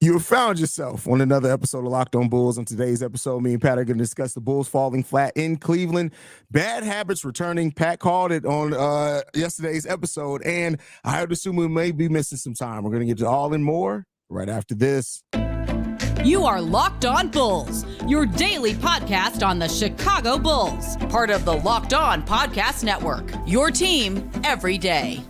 You have found yourself on another episode of Locked On Bulls. On today's episode, me and Pat are going to discuss the Bulls falling flat in Cleveland. Bad habits returning. Pat called it on yesterday's episode, and I would assume we may be missing some time. We're going to get to all and more right after this. You are Locked On Bulls, your daily podcast on the Chicago Bulls, part of the Locked On Podcast Network, your team every day.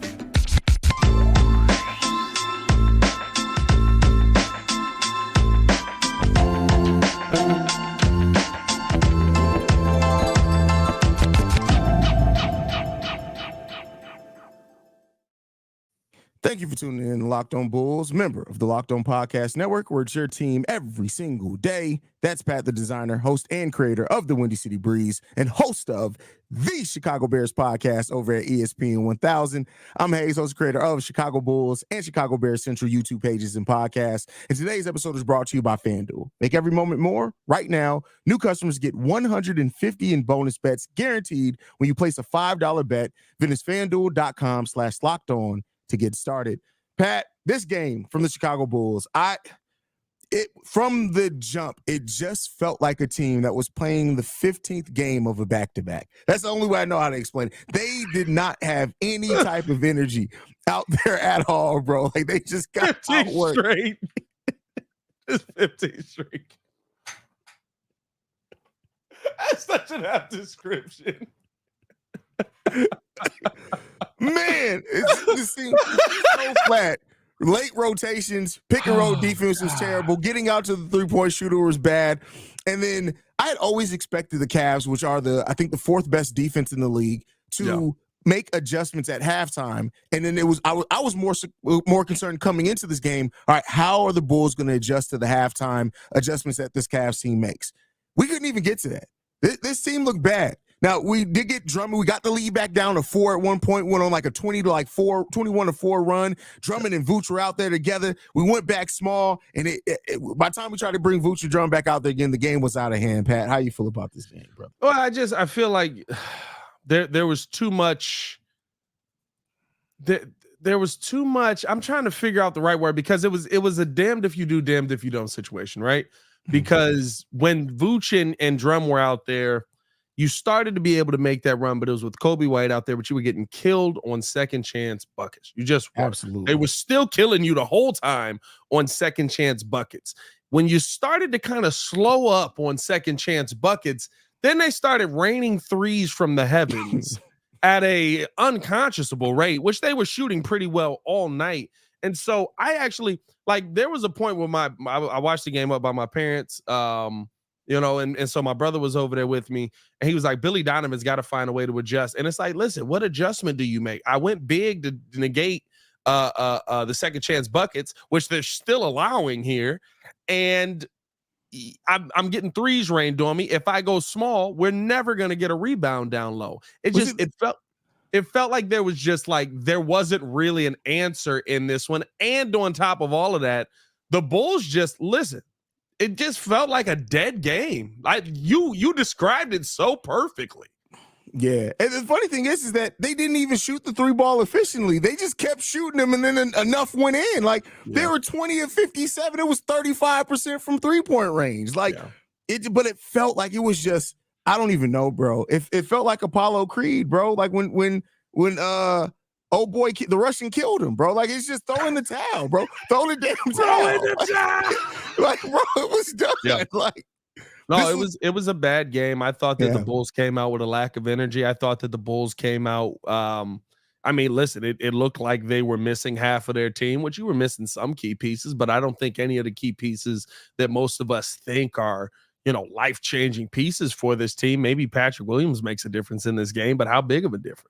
Thank you for tuning in to Locked On Bulls, member of the Locked On Podcast Network, where it's your team every single day. That's Pat the Designer, host and creator of the Windy City Breeze and host of the Chicago Bears podcast over at ESPN 1000. I'm Haize, host and creator of Chicago Bulls and Chicago Bears Central YouTube pages and podcasts. And today's episode is brought to you by FanDuel. Make every moment more. Right now, new customers get $150 in bonus bets guaranteed when you place a $5 bet. Visit FanDuel.com/lockedon to get started. Pat, this game from the Chicago Bulls, from the jump, it just felt like a team that was playing the 15th game of a back-to-back. That's the only way I know how to explain it. They did not have any type of energy out there at all, bro. Like, they just got 15 outworked. straight. It's 15 straight. That's such an apt description. Man, it seems so flat. Late rotations, pick and roll defense was terrible. Getting out to the three-point shooter was bad. And then I had always expected the Cavs, which are I think the fourth best defense in the league, to make adjustments at halftime. And then I was more concerned coming into this game. All right, how are the Bulls going to adjust to the halftime adjustments that this Cavs team makes? We couldn't even get to that. This team looked bad. Now, we did get Drummond. We got the lead back down to 4 at one point, went on like a 21-4 run. Drummond and Vooch were out there together. We went back small, and by the time we tried to bring Vooch and Drummond back out there again, the game was out of hand. Pat, how you feel about this game, bro? Well, I feel like there was too much. There was too much. I'm trying to figure out the right word, because it was a damned if you do, damned if you don't situation, right? Because when Vooch and Drum were out there, you started to be able to make that run, but it was with Kobe White out there, but you were getting killed on second chance buckets. You just were. Absolutely. They were still killing you the whole time on second chance buckets. When you started to kind of slow up on second chance buckets, then they started raining threes from the heavens at a unconscionable rate, which they were shooting pretty well all night. And so I actually, there was a point where I watched the game up by my parents, and so my brother was over there with me, and he was like, Billy Donovan's got to find a way to adjust. And it's like, listen, what adjustment do you make? I went big to negate the second chance buckets, which they're still allowing here. And I'm getting threes rained on me. If I go small, we're never going to get a rebound down low. It felt like there wasn't really an answer in this one. And on top of all of that, the Bulls it just felt like a dead game. Like you described it so perfectly. Yeah. And the funny thing is that they didn't even shoot the three ball efficiently. They just kept shooting them, and then enough went in. They were 20 of 57. It was 35% from 3-point range. But it felt like it was just, I don't even know, bro. It felt like Apollo Creed, bro. Like when oh boy, the Russian killed him, bro. Like, it's just throwing the towel, bro. Throw the damn towel. Like, bro, it was done. Yeah. It was a bad game. I thought that the Bulls came out with a lack of energy. I thought that the Bulls came out. Listen, it looked like they were missing half of their team, which you were missing some key pieces, but I don't think any of the key pieces that most of us think are, life-changing pieces for this team. Maybe Patrick Williams makes a difference in this game, but how big of a difference?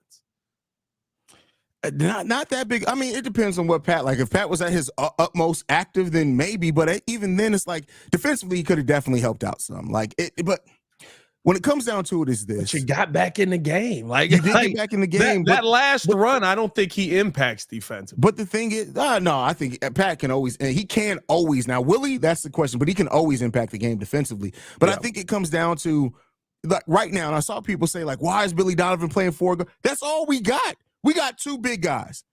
Not that big. I mean, it depends on what Pat, if Pat was at his utmost active, then maybe, but even then it's like defensively he could have definitely helped out some. But when it comes down to it, is this. But you got back in the game. You did get back in the game. That last run, I don't think he impacts defense. But the thing is, no, I think Pat can always, and he can always. Now, will he? That's the question, but he can always impact the game defensively. But I think it comes down to, right now, and I saw people say, why is Billy Donovan playing 4? That's all we got. We got 2 big guys.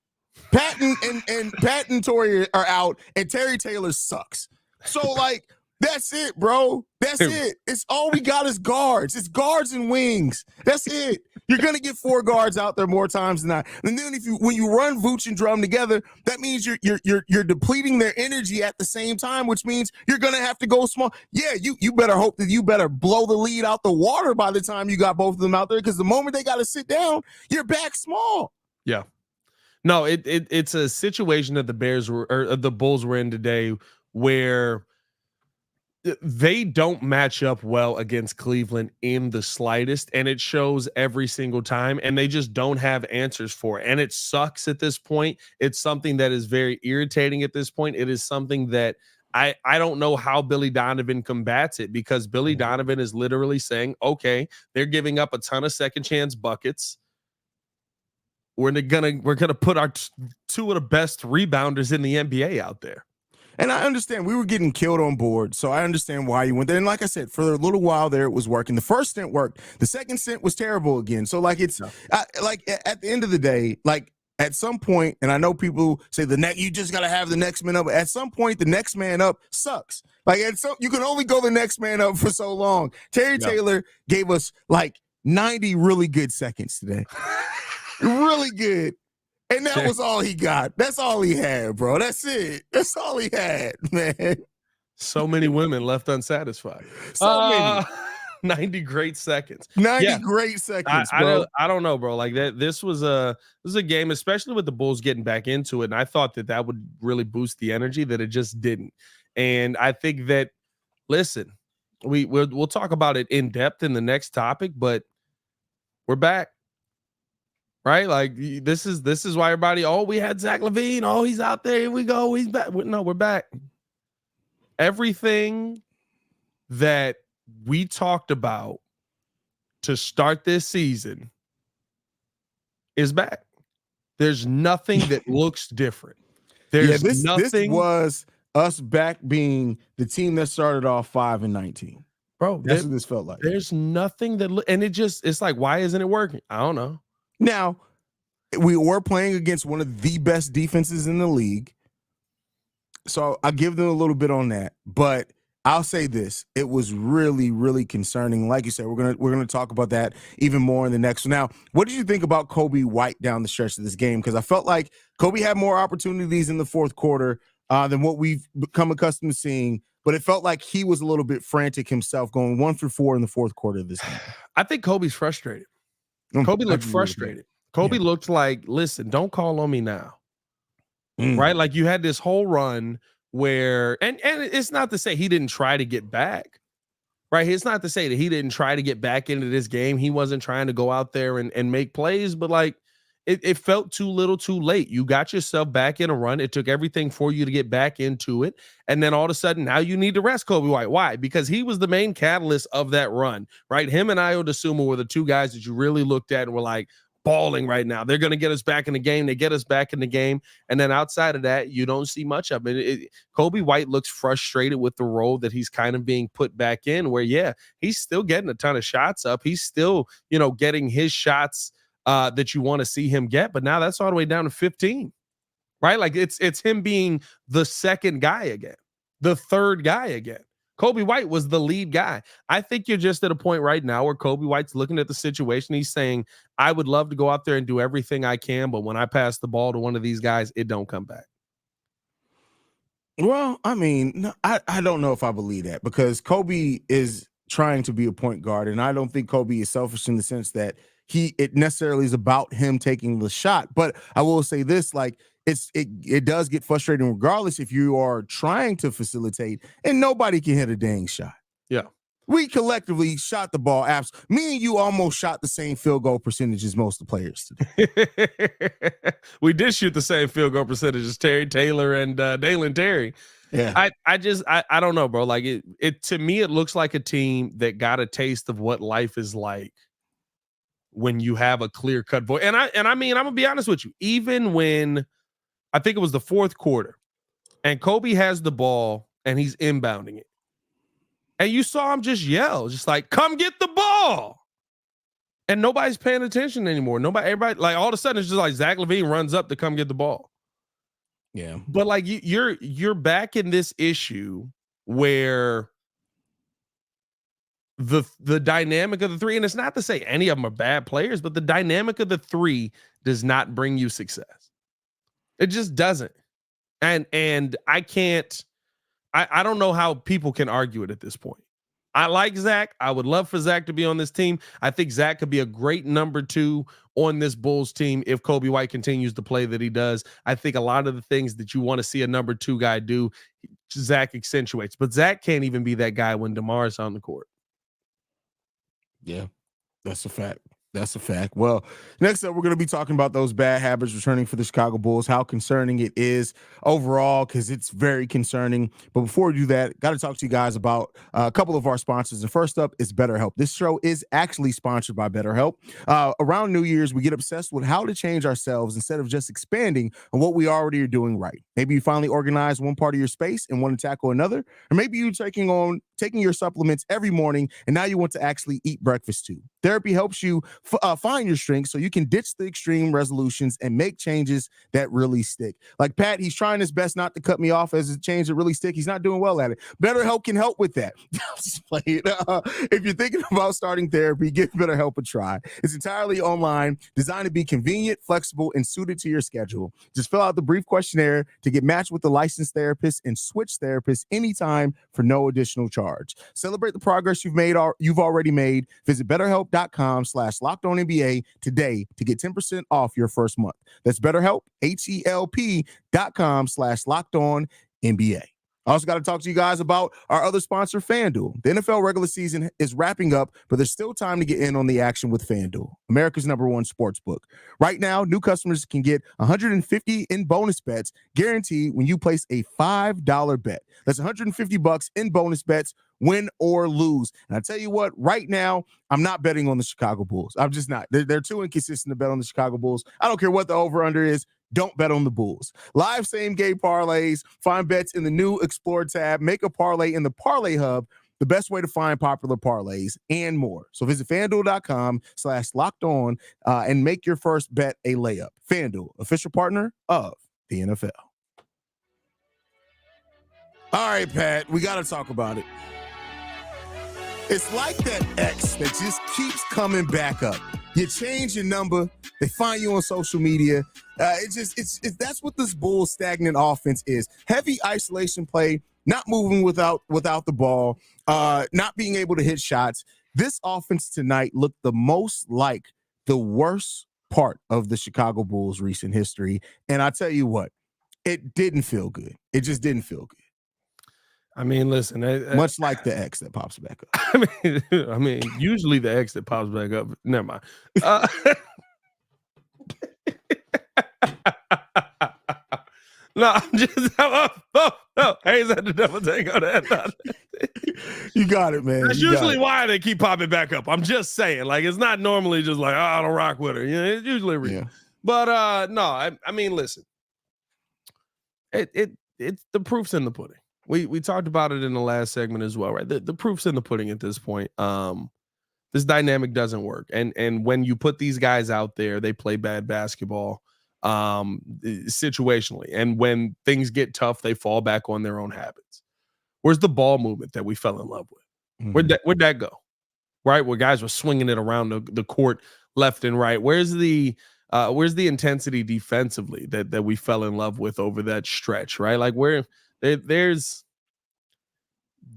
Patton and Torrey are out, and Terry Taylor sucks. So, like, that's it, bro. That's it. It's all we got is guards. It's guards and wings. That's it. You're gonna get 4 guards out there more times than not. And then when you run Vooch and Drum together, that means you're depleting their energy at the same time, which means you're gonna have to go small. Yeah, you better hope that you better blow the lead out the water by the time you got both of them out there, because the moment they got to sit down, you're back small. Yeah. No, it's a situation that the Bulls were in today where they don't match up well against Cleveland in the slightest, and it shows every single time, and they just don't have answers for it. And it sucks at this point. It's something that is very irritating at this point. It is something that I don't know how Billy Donovan combats it, because Billy Donovan is literally saying, okay, they're giving up a ton of second chance buckets. We're gonna put our 2 of the best rebounders in the NBA out there. And I understand we were getting killed on board, so I understand why you went there. And like I said, for a little while there, it was working. The first stint worked. The second stint was terrible again. So, like, at the end of the day, like, at some point, and I know people say you just got to have the next man up. At some point, the next man up sucks. Like, you can only go the next man up for so long. Terry Taylor gave us like 90 really good seconds today. Really good. And that was all he got. That's all he had, bro. That's it. That's all he had, man. So many women left unsatisfied. Many. 90 great seconds. 90 great seconds, bro. I don't know, bro. Like that. This was a game, especially with the Bulls getting back into it. And I thought that would really boost the energy, that it just didn't. And I think that, listen, we'll talk about it in depth in the next topic, but we're back. Right, like this is why everybody. Oh, we had Zach LaVine. Oh, he's out there. Here we go. He's back. No, we're back. Everything that we talked about to start this season is back. There's nothing that looks different. There's nothing. This was us back being the team that started off 5-19, bro. That's what this felt like. There's nothing and it's like, why isn't it working? I don't know. Now, we were playing against one of the best defenses in the league, so I'll give them a little bit on that. But I'll say this: it was really, really concerning. Like you said, we're gonna talk about that even more in the next one. Now, what did you think about Kobe White down the stretch of this game? Because I felt like Kobe had more opportunities in the fourth quarter than what we've become accustomed to seeing. But it felt like he was a little bit frantic himself, going 1 for 4 in the fourth quarter of this game. I think Kobe's frustrated. Kobe looked frustrated. Kobe looked like, listen, don't call on me now. Right? Like, you had this whole run where, and it's not to say he didn't try to get back. Right? It's not to say that he didn't try to get back into this game. He wasn't trying to go out there and make plays, but like, it felt too little too late. You got yourself back in a run. It took everything for you to get back into it. And then all of a sudden, now you need to rest Kobe White. Why? Because he was the main catalyst of that run, right? Him and Ayo Dosunmu were the 2 guys that you really looked at and were like, balling right now. They're going to get us back in the game. They get us back in the game. And then outside of that, you don't see much of it. Kobe White looks frustrated with the role that he's kind of being put back in, where, yeah, he's still getting a ton of shots up. He's still, getting his shots that you want to see him get, but now that's all the way down to 15, right? Like it's him being the second guy again, the third guy again. Kobe White was the lead guy. I think you're just at a point right now where Kobe White's looking at the situation. He's saying, I would love to go out there and do everything I can, but when I pass the ball to one of these guys, it don't come back. Well, I mean, no, I don't know if I believe that, because Kobe is trying to be a point guard, and I don't think Kobe is selfish in the sense that it necessarily is about him taking the shot. But I will say this, like, it does get frustrating regardless if you are trying to facilitate and nobody can hit a dang shot. Yeah. We collectively shot the ball. Me and you almost shot the same field goal percentage as most of the players today. We did shoot the same field goal percentage as Terry Taylor and Dalen Terry. Yeah. I don't know, bro. Like it to me, it looks like a team that got a taste of what life is like when you have a clear cut voice. And I mean, I'm gonna be honest with you, even when I think it was the fourth quarter and Kobe has the ball and he's inbounding it, and you saw him just yell, just like, come get the ball. And nobody's paying attention anymore. Everybody, like, all of a sudden it's just like Zach LaVine runs up to come get the ball. Yeah. But like you're back in this issue where the dynamic of the three, and it's not to say any of them are bad players, but the dynamic of the three does not bring you success. It just doesn't. And I don't know how people can argue it at this point. I like Zach. I would love for Zach to be on this team. I think Zach could be a great number 2 on this Bulls team if Kobe White continues to play that he does. I think a lot of the things that you want to see a number 2 guy do, Zach accentuates. But Zach can't even be that guy when DeMar's on the court. Yeah, that's a fact. That's a fact. Well, next up, we're going to be talking about those bad habits returning for the Chicago Bulls, how concerning it is overall, because it's very concerning. But before we do that, got to talk to you guys about a couple of our sponsors. And first up is BetterHelp. This show is actually sponsored by BetterHelp. Around New Year's, we get obsessed with how to change ourselves instead of just expanding on what we already are doing right. Maybe you finally organize one part of your space and want to tackle another, or maybe you're taking your supplements every morning and now you want to actually eat breakfast too. Therapy helps you find your strengths so you can ditch the extreme resolutions and make changes that really stick. Like Pat, he's trying his best not to cut me off as a change that really stick. He's not doing well at it. BetterHelp can help with that. If you're thinking about starting therapy, give BetterHelp a try. It's entirely online, designed to be convenient, flexible, and suited to your schedule. Just fill out the brief questionnaire to get matched with a licensed therapist and switch therapists anytime for no additional charge. Celebrate the progress you've already made. Visit BetterHelp.com/LockedOnNBA today to get 10% off your first month. That's BetterHelp, HELP.com/LockedOnNBA. I also got to talk to you guys about our other sponsor, FanDuel. The NFL regular season is wrapping up, but there's still time to get in on the action with FanDuel, America's #1 sportsbook. Right now, new customers can get $150 in bonus bets guaranteed when you place a $5 bet. That's $150 in bonus bets, win or lose. And I tell you what, right now, I'm not betting on the Chicago Bulls. I'm just not. They're too inconsistent to bet on the Chicago Bulls. I don't care what the over-under is. Don't bet on the Bulls. Live same-game parlays. Find bets in the new Explore tab. Make a parlay in the Parlay Hub, the best way to find popular parlays, and more. So visit FanDuel.com/LockedOn and make your first bet a layup. FanDuel, official partner of the NFL. All right, Pat, we got to talk about it. It's like that X that just keeps coming back up. You change your number, they find you on social media. That's what this Bulls stagnant offense is. Heavy isolation play, not moving without the ball, not being able to hit shots. This offense tonight looked the most like the worst part of the Chicago Bulls' recent history. And I tell you what, it didn't feel good. It just didn't feel good. I mean, listen, much like the X that pops back up. I mean, usually the X that pops back up. Never mind. No, I'm just no. Haize had the double take on that. You got it, man. That's usually why they keep popping back up. I'm just saying, like, it's not normally just like, oh, I don't rock with her. You know, it's usually real. Yeah. But no, I mean, listen, it's the proof's in the pudding. We talked about it in the last segment as well, right? The proof's in the pudding at this point. This dynamic doesn't work. And when you put these guys out there, they play bad basketball situationally. And when things get tough, they fall back on their own habits. Where's the ball movement that we fell in love with? Mm-hmm. Where'd that go? Right? Where guys were swinging it around the court left and right. Where's the intensity defensively that we fell in love with over that stretch, right? Like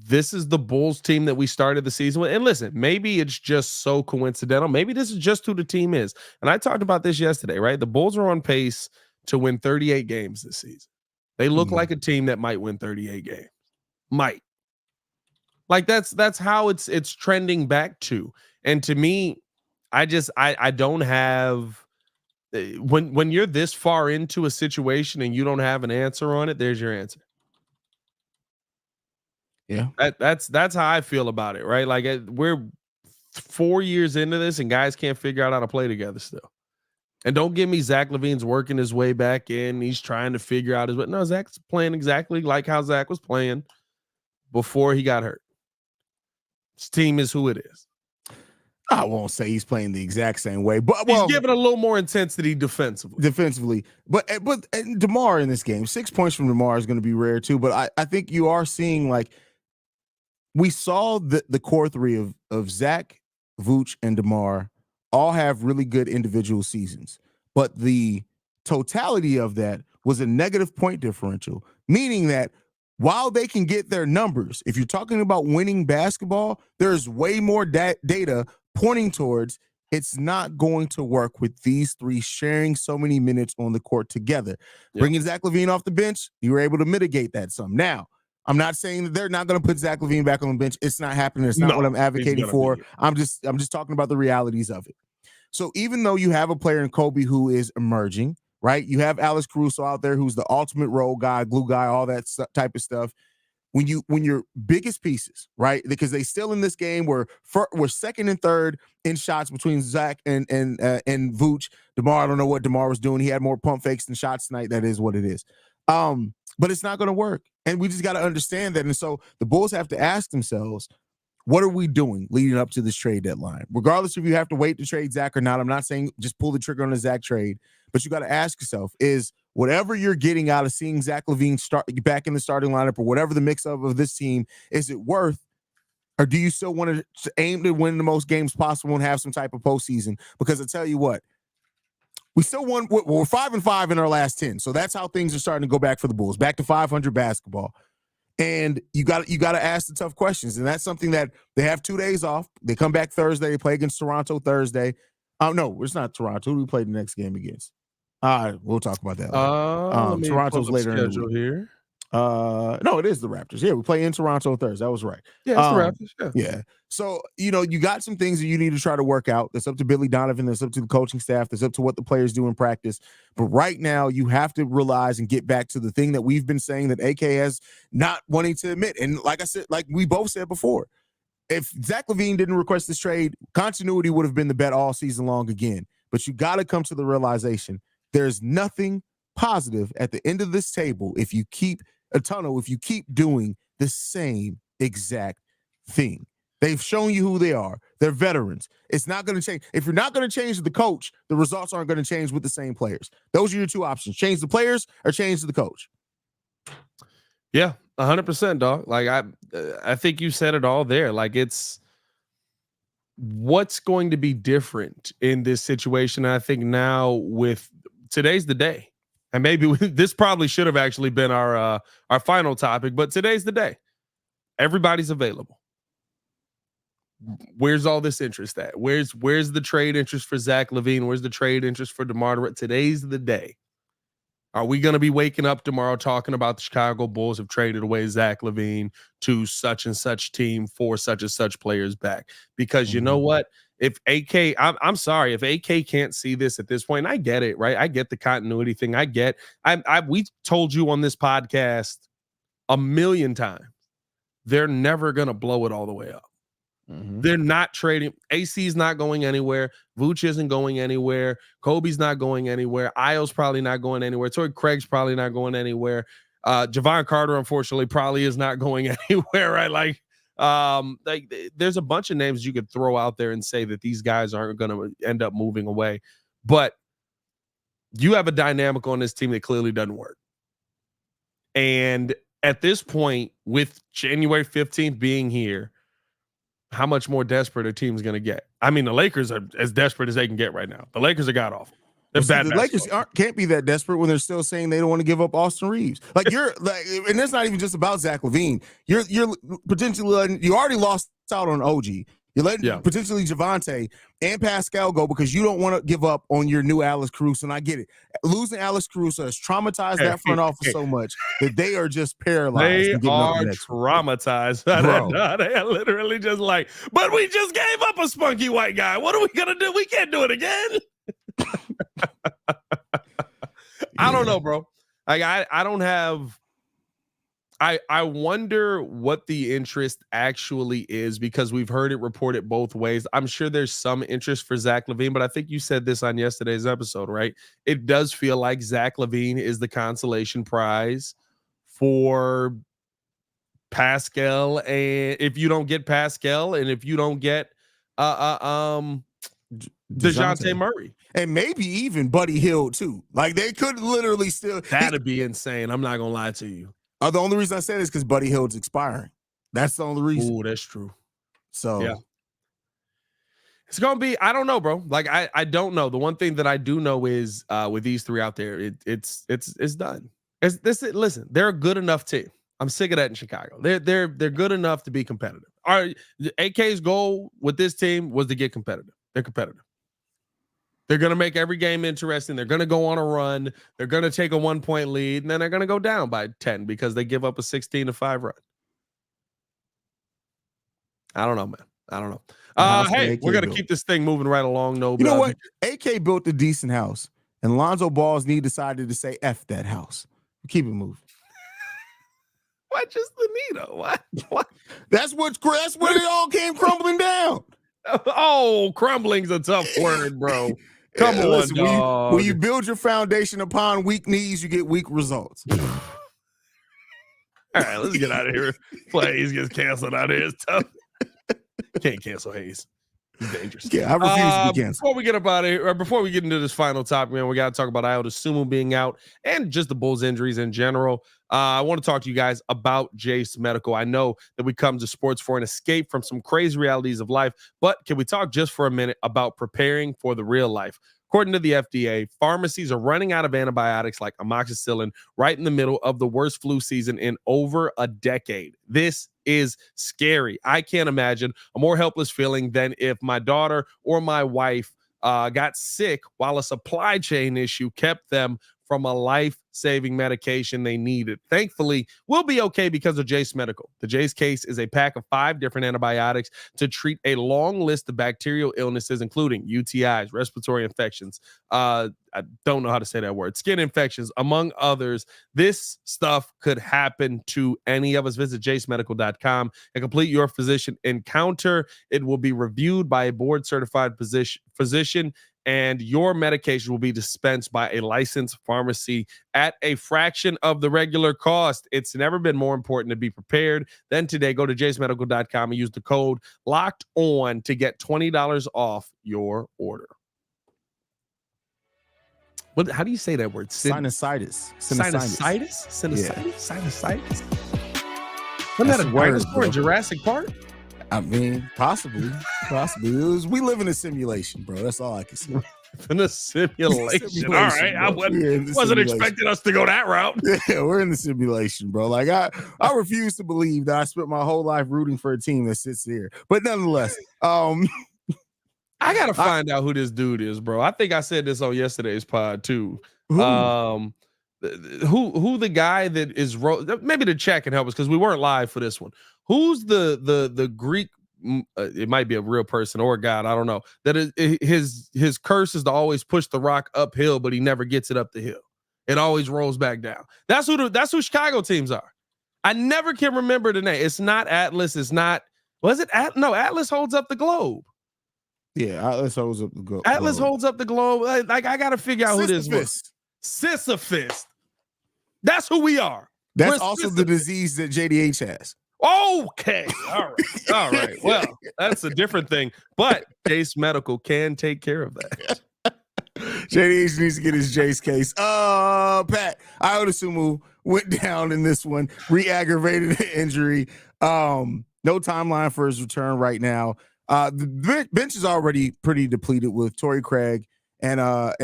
this is the Bulls team that we started the season with. And listen, maybe it's just so coincidental. Maybe this is just who the team is. And I talked about this yesterday, right? The Bulls are on pace to win 38 games this season. They look like a team that might win 38 games. Might. Like that's how it's trending back to. And to me, I don't have when you're this far into a situation and you don't have an answer on it, there's your answer. Yeah, that's how I feel about it, right? Like we're 4 years into this and guys can't figure out how to play together still. And don't give me Zach LaVine's working his way back in. He's trying to figure out his way. No, Zach's playing exactly like how Zach was playing before he got hurt. His team is who it is. I won't say he's playing the exact same way, but he's giving a little more intensity defensively. But DeMar in this game, 6 points from DeMar is going to be rare too. But I think you are seeing like we saw the core three of Zach, Vooch, and DeMar all have really good individual seasons, but the totality of that was a negative point differential, meaning that while they can get their numbers, if you're talking about winning basketball, there's way more data pointing towards it's not going to work with these three sharing so many minutes on the court together. Yep. Bringing Zach LaVine off the bench, you were able to mitigate that some. Now, I'm not saying that they're not going to put Zach LaVine back on the bench. It's not happening. It's not what I'm advocating for. I'm just talking about the realities of it. So even though you have a player in Kobe who is emerging, right? You have Alex Caruso out there who's the ultimate role guy, glue guy, all that type of stuff. When your biggest pieces, right? Because they still in this game we're second and third in shots between Zach and Vooch. DeMar, I don't know what DeMar was doing. He had more pump fakes than shots tonight. That is what it is. But it's not going to work. And we just got to understand that. And so the Bulls have to ask themselves, what are we doing leading up to this trade deadline? Regardless if you have to wait to trade Zach or not, I'm not saying just pull the trigger on the Zach trade, but you got to ask yourself, is whatever you're getting out of seeing Zach LaVine start back in the starting lineup or whatever the mix of this team, is it worth, or do you still want to aim to win the most games possible and have some type of postseason? Because I tell you what, we still won. We're 5-5 in our last 10. So that's how things are starting to go back for the Bulls, back to 500 basketball. And you got to ask the tough questions. And that's something that they have 2 days off. They come back Thursday. They play against Toronto Thursday. No, it's not Toronto. Who do we play the next game against? All right, we'll talk about that later. Toronto's later in the week. Here. No, it is the Raptors. Yeah, we play in Toronto Thursday. That was right. Yeah, it's the Raptors. Yeah. So, you got some things that you need to try to work out. That's up to Billy Donovan. That's up to the coaching staff. That's up to what the players do in practice. But right now, you have to realize and get back to the thing that we've been saying that AK has not wanting to admit. And like I said, like we both said before, if Zach LaVine didn't request this trade, continuity would have been the bet all season long again. But you got to come to the realization there's nothing positive at the end of this table if you keep doing the same exact thing. They've shown you who they are. They're veterans. It's not going to change. If you're not going to change the coach, the results aren't going to change with the same players. Those are your two options. Change the players or change the coach. Yeah, 100%, dog. Like I think you said it all there. Like it's what's going to be different in this situation. I think now with today's the day. And maybe this probably should have actually been our final topic, but today's the day. Everybody's available. Where's all this interest at? Where's the trade interest for Zach LaVine? Where's the trade interest for DeMar? Today's the day. Are we going to be waking up tomorrow talking about the Chicago Bulls have traded away Zach LaVine to such and such team for such and such players back? Because you know what? If AK, I'm sorry, if AK can't see this at this point, I get it, right? I get the continuity thing. We told you on this podcast a million times, they're never going to blow it all the way up. Mm-hmm. They're not trading. AC is not going anywhere. Vooch isn't going anywhere. Kobe's not going anywhere. Io's probably not going anywhere. Torrey Craig's probably not going anywhere. Javon Carter, unfortunately, probably is not going anywhere, right? Like there's a bunch of names you could throw out there and say that these guys aren't going to end up moving away. But you have a dynamic on this team that clearly doesn't work. And at this point, with January 15th being here, how much more desperate are teams going to get? I mean, the Lakers are as desperate as they can get right now. The Lakers are god awful. The Lakers can't be that desperate when they're still saying they don't want to give up Austin Reeves. Like and it's not even just about Zach LaVine. You're potentially you already lost out on OG. You're letting potentially Javonte and Pascal go because you don't want to give up on your new Alex Caruso. And I get it. Losing Alex Caruso has traumatized that front office so much that they are just paralyzed. They are traumatized. They are literally just like, but we just gave up a spunky white guy. What are we going to do? We can't do it again. I don't know, bro. Like I don't have. I wonder what the interest actually is because we've heard it reported both ways. I'm sure there's some interest for Zach LaVine, but I think you said this on yesterday's episode, right? It does feel like Zach LaVine is the consolation prize for Pascal, and if you don't get Pascal, and if you don't get DeJounte Murray. And maybe even Buddy Hield too. Like they could literally still. That'd be insane. I'm not gonna lie to you. The only reason I said it is because Buddy Hield's expiring. That's the only reason. Oh, that's true. So yeah. It's gonna be, I don't know, bro. Like I don't know. The one thing that I do know is with these three out there, it's done. Listen, they're a good enough team. I'm sick of that in Chicago. They're good enough to be competitive. AK's goal with this team was to get competitive. They're competitive. They're gonna make every game interesting. They're gonna go on a run. They're gonna take a 1-point lead, and then they're gonna go down by 10 because they give up a 16-5 run. I don't know, man. I don't know. Hey, we're going to keep this thing moving right along. No, you know what? AK built a decent house, and Lonzo Ball's knee decided to say F that house. Keep it moving. What? Just the knee, though? What? That's where it all came crumbling down. Oh, crumbling's a tough word, bro. Come on, listen, dog. When you build your foundation upon weak knees, you get weak results. All right, let's get out of here. Plays gets canceled out of here. It's tough. Can't cancel Haize. He's dangerous. Yeah, I refuse to be canceled. Before we get up out of here, or before we get into this final topic, man, we got to talk about Ayo Dosunmu being out and just the Bulls injuries in general. I want to talk to you guys about Jase Medical. I know that we come to sports for an escape from some crazy realities of life, but can we talk just for a minute about preparing for the real life? According to the FDA, pharmacies are running out of antibiotics like amoxicillin right in the middle of the worst flu season in over a decade. This is scary. I can't imagine a more helpless feeling than if my daughter or my wife got sick while a supply chain issue kept them from a life-saving medication they needed. Thankfully, we'll be okay because of Jase Medical. The Jase case is a pack of 5 different antibiotics to treat a long list of bacterial illnesses, including UTIs, respiratory infections, I don't know how to say that word, skin infections, among others. This stuff could happen to any of us. Visit jasemedical.com and complete your physician encounter. It will be reviewed by a board-certified physician, and your medication will be dispensed by a licensed pharmacy at a fraction of the regular cost. It's never been more important to be prepared than today. Go to jasemedical.com and use the code LOCKEDON to get $20 off your order. How do you say that word? Sinusitis. Sinusitis? Wasn't that a dinosaur in Jurassic Park? I mean, possibly. We live in a simulation, bro. That's all I can say. In a simulation. All right. I wasn't expecting us to go that route. Yeah, we're in the simulation, bro. Like I refuse to believe that I spent my whole life rooting for a team that sits here. But nonetheless, I gotta find out who this dude is, bro. I think I said this on yesterday's pod too. Who the guy that is maybe the chat can help us because we weren't live for this one. Who's the Greek? It might be a real person or a god. I don't know. That is his curse is to always push the rock uphill, but he never gets it up the hill. It always rolls back down. That's who Chicago teams are. I never can remember the name. It's not Atlas. It's not. Was it No, Atlas holds up the globe. Yeah, Atlas holds up the globe. Atlas holds up the globe. Like I gotta figure out who this was. Sisyphus. That's who we are. That's also the disease that JDH has. Okay. All right. Well, that's a different thing. But Jase Medical can take care of that. JDH needs to get his Jase case. Pat, Ayo Dosunmu went down in this one, re-aggravated injury. No timeline for his return right now. The bench is already pretty depleted with Torrey Craig and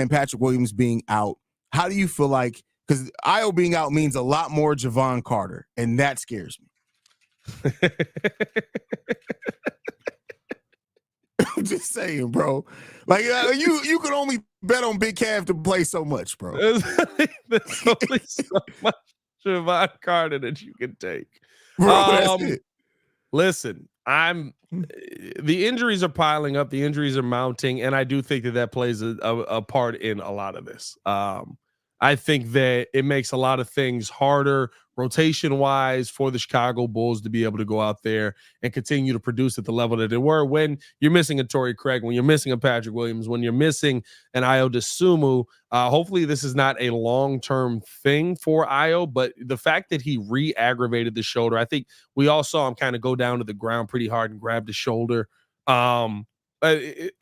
Patrick Williams being out. How do you feel like, because Ayo being out means a lot more Javon Carter, and that scares me. I'm just saying, bro. Like you could only bet on Big Cav to play so much, bro. There's only so much Javon Carter that you can take. Bro, that's it. Listen, the injuries are piling up, the injuries are mounting, and I do think that plays a part in a lot of this. I think that it makes a lot of things harder rotation-wise for the Chicago Bulls to be able to go out there and continue to produce at the level that they were when you're missing a Torrey Craig, when you're missing a Patrick Williams, when you're missing an Ayo Dosunmu. Hopefully this is not a long-term thing for Ayo, but the fact that he re-aggravated the shoulder, I think we all saw him kind of go down to the ground pretty hard and grab the shoulder. A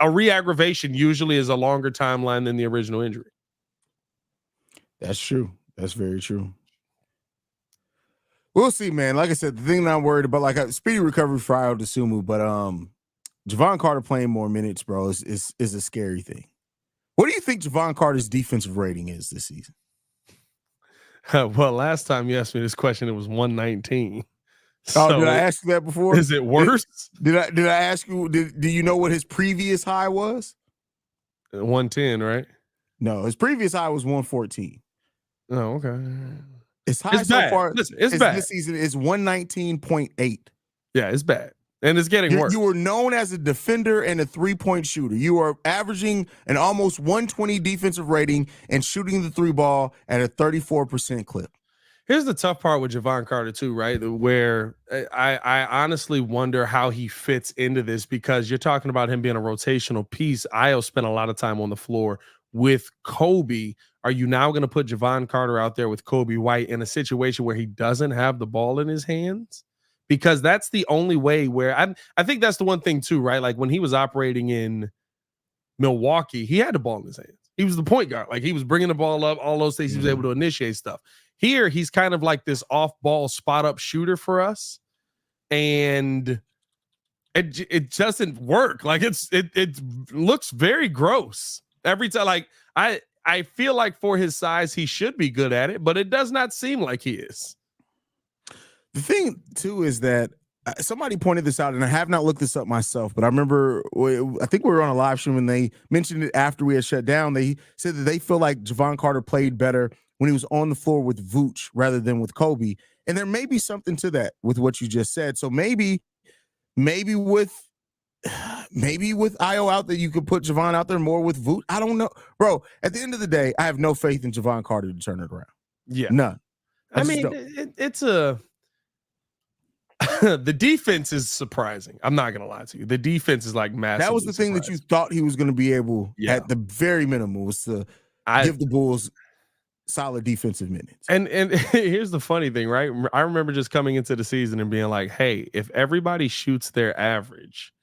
re-aggravation usually is a longer timeline than the original injury. That's true. That's very true. We'll see, man. Like I said, the thing that I'm worried about, like speedy recovery for Ayo Dosunmu, but Javon Carter playing more minutes, bro, is a scary thing. What do you think Javon Carter's defensive rating is this season? Well, last time you asked me this question, it was 119. Oh, did I ask you that before? Is it worse? Did I ask you? Do you know what his previous high was? 110, right? No, his previous high was 114. Oh, okay. His high so far it's bad. This season is 119.8. Yeah, it's bad. And it's getting worse. You were known as a defender and a three-point shooter. You are averaging an almost 120 defensive rating and shooting the three ball at a 34% clip. Here's the tough part with Javon Carter too, right? Where I honestly wonder how he fits into this, because you're talking about him being a rotational piece. Ayo spent a lot of time on the floor with Kobe. Are you now going to put Javon Carter out there with Kobe White in a situation where he doesn't have the ball in his hands? Because that's the only way where I think that's the one thing too, right? Like when he was operating in Milwaukee, he had the ball in his hands. He was the point guard. Like he was bringing the ball up, all those things. He was able to initiate stuff. Here, he's kind of like this off-ball spot-up shooter for us, and it doesn't work. Like it looks very gross every time. Like I feel like for his size, he should be good at it, but it does not seem like he is. The thing too is that somebody pointed this out, and I have not looked this up myself, but I remember I think we were on a live stream and they mentioned it after we had shut down. They said that they feel like Javon Carter played better when he was on the floor with Vooch rather than with Kobe. And there may be something to that with what you just said. So maybe with Ayo out there, you could put Javon out there more with Vooch. I don't know. Bro, at the end of the day, I have no faith in Javon Carter to turn it around. Yeah. None. I mean, it's a the defense is surprising. I'm not gonna lie to you. The defense is like massive. That was the thing that you thought he was going to be able at the very minimum was to give the Bulls solid defensive minutes. And here's the funny thing, right? I remember just coming into the season and being like, hey, if everybody shoots their average,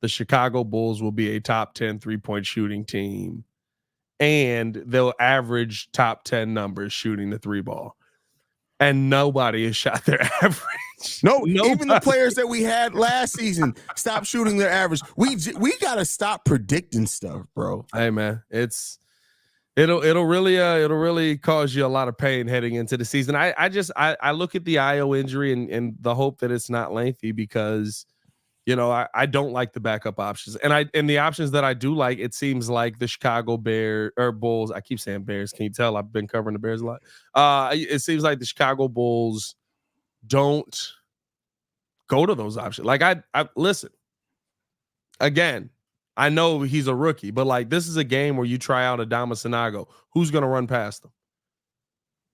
the Chicago Bulls will be a top 10 3-point shooting team, and they'll average top 10 numbers shooting the three ball. And nobody has shot their average. No, even the players that we had last season stopped shooting their average. We got to stop predicting stuff, bro. Hey man, it'll really cause you a lot of pain heading into the season. I look at the Ayo injury and the hope that it's not lengthy, because I don't like the backup options, and the options that I do like, it seems like the Chicago Bulls. I keep saying Bears. Can you tell I've been covering the Bears a lot? It seems like the Chicago Bulls don't go to those options. Like I listen. Again, I know he's a rookie, but like this is a game where you try out Adama Sanago. Who's going to run past him?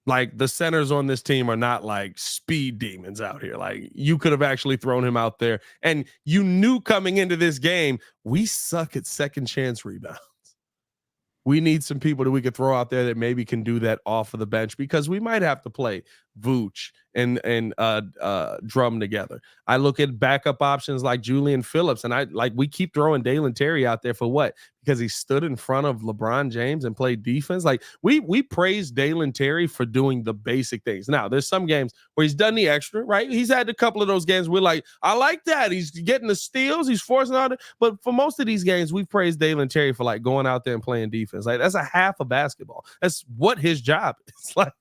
Like the centers on this team are not like speed demons out here. Like you could have actually thrown him out there, and you knew coming into this game, we suck at second chance rebounds. We need some people that we could throw out there that maybe can do that off of the bench, because we might have to play Vooch and Drum together. I look at backup options like Julian Phillips, and we keep throwing Dalen Terry out there for what? Because he stood in front of LeBron James and played defense. Like we praise Dalen Terry for doing the basic things. Now there's some games where he's done the extra, right? He's had a couple of those games we're like, I like that. He's getting the steals, he's forcing out it. But for most of these games, we've praised Dalen Terry for like going out there and playing defense. Like that's a half of basketball. That's what his job is. Like.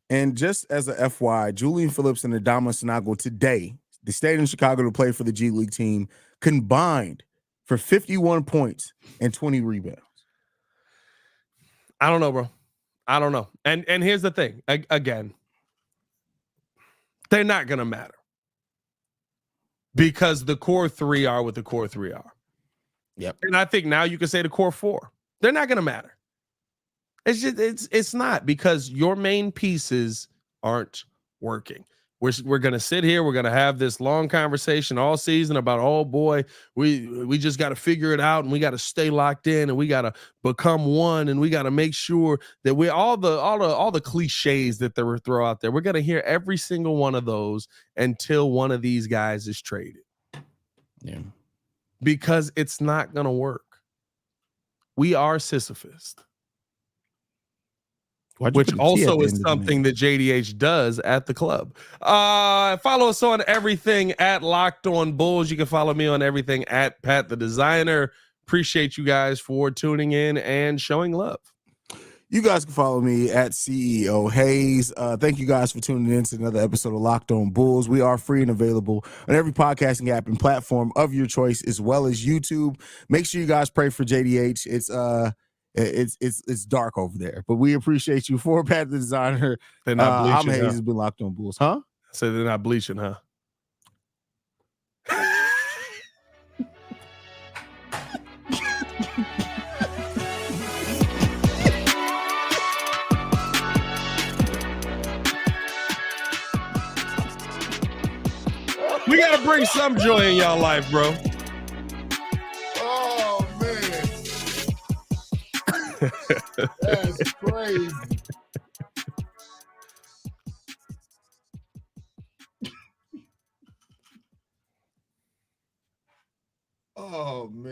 And just as a FYI, Julian Phillips and Adama Sanago today, they stayed in Chicago to play for the G League team, combined for 51 points and 20 rebounds. I don't know, bro. I don't know. And here's the thing. Again, they're not going to matter, because the core three are what the core three are. Yep. And I think now you can say the core four. They're not going to matter. It's just it's not, because your main pieces aren't working. We're gonna sit here. We're gonna have this long conversation all season about, oh boy, we just got to figure it out, and we got to stay locked in, and we got to become one, and we got to make sure that we all the cliches that they were throw out there. We're gonna hear every single one of those until one of these guys is traded. Yeah, because it's not gonna work. We are Sisyphus. which also is something that JDH does at the club. Follow us on everything at Locked On Bulls. You can follow me on everything at Pat the Designer. Appreciate you guys for tuning in and showing love. You guys can follow me at CEO Haize. Thank you guys for tuning in to another episode of Locked On Bulls. We are free and available on every podcasting app and platform of your choice, as well as YouTube. Make sure you guys pray for JDH. It's dark over there, but we appreciate you. For Pat the Designer, they're not bleaching. I'm Haize. Has been Locked On Bulls, huh? So they're not bleaching, huh? We got to bring some joy in y'all life, bro. Oh, man. That's crazy. Oh, man.